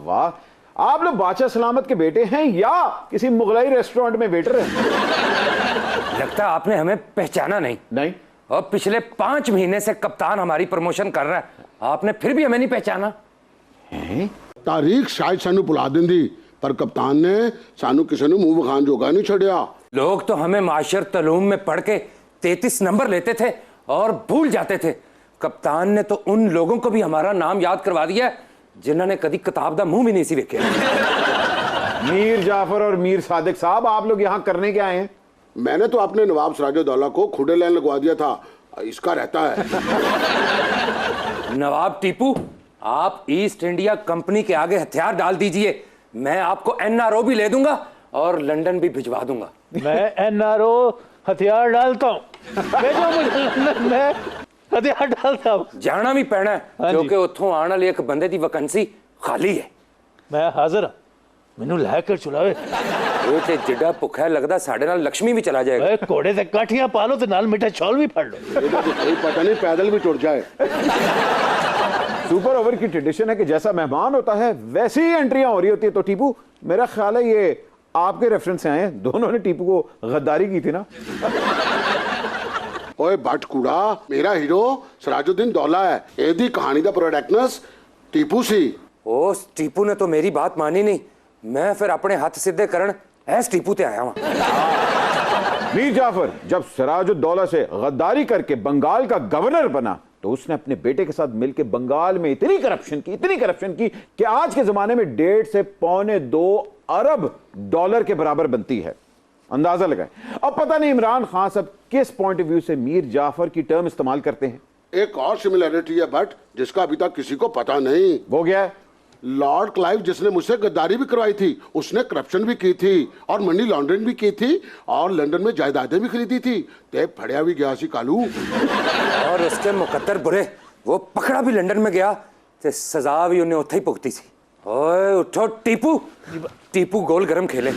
वाह, आप लोग बादशाह सलामत के बेटे हैं या किसी मुगलाई रेस्टोरेंट में वेटर हैं? लगता है आपने हमें पहचाना नहीं। नहीं। और पिछले 5 महीने से कप्तान हमारी प्रमोशन कर रहा है, आपने फिर भी हमें नहीं पहचाना। तारीख शायद सानू भुला देंदी, पर कप्तान ने सानू किसी ने मुंह विखान जोगा नहीं छड़िया। लोग तो हमें माशर तलूम में पढ़ के 33 नंबर लेते थे और भूल जाते थे। कप्तान ने तो उन लोगों को भी हमारा नाम याद करवा दिया जिन्होंने कभी किताब का मुंह भी नहीं सी देखे। मीर जाफर और मीर सादिक साहब, आप लोग यहाँ करने क्या आए हैं? मैंने तो अपने नवाब सिराजुद्दौला को खुडे लाइन लगवा दिया था, इसका रहता है। नवाब टीपू, आप ईस्ट इंडिया कंपनी के आगे हथियार डाल दीजिए, मैं आपको एनआरओ भी ले दूंगा और लंदन भी भिजवा दूंगा। मैं एनआरओ हथियार डालता हूँ, भेजो मुझे लंदन में हथियार डालता हूँ। जाना भी पैना है क्योंकि उतों आने वाले एक बंदे की वैकेंसी खाली है। मैं हाजिर हाँ, मैनू लैकर चुलावे। वो ते जिड्डा भुखा है, लगदा साडे नाल लक्ष्मी भी चला जाएगा। ए, घोड़े ते काठियां पा लो ते नाल मीठा चौल भी फाड़ लो। तो कोई पता नहीं पैदल भी टुट जाए। सुपर ओवर की ट्रेडिशन है कि जैसा मेहमान होता है वैसी ही एंट्रियां हो रही होती है। तो टीपू, मेरा ख्याल है ये आपके रेफरेंस से आए हैं, दोनों ने टीपू को गद्दारी की थी ना? ओए बट कूड़ा, मेरा हीरो सिराजुद्दीन दौला है, एदी कहानी दा प्रोडक्टनेस टीपू सी। ओ टीपू ने तो मेरी बात मानी नहीं, मैं फिर अपने हाथ सीधे करन ऐस टीपू ते आया हूं। मीर जाफर जब सिराजुद्दौला से गद्दारी करके बंगाल का गवर्नर बना तो उसने अपने बेटे के साथ मिलकर बंगाल में इतनी करप्शन की कि आज के जमाने में 1.5 से 1.25 अरब डॉलर के बराबर बनती है। अंदाजा लगाएं। अब पता नहीं इमरान खान साहब किस पॉइंट ऑफ व्यू से मीर जाफर की टर्म इस्तेमाल करते हैं। एक और सिमिलरिटी है बट जिसका अभी तक किसी को पता नहीं। वो क्या है? लॉर्ड क्लाइव जिसने मुझसे गद्दारी भी करवाई थी, उसने करप्शन भी की थी और मनी लॉन्ड्रिंग भी की थी और लंदन में जायदादें भी खरीदी थी। ते फड़िया भी गया सी कालू। और उसके मुकद्दर बुरे, वो पकड़ा भी लंदन में गया ते सजा भी उन्हें उत्थे ही भुगती सी। ओए उठो टीपू, टीपू गोल गरम खेले।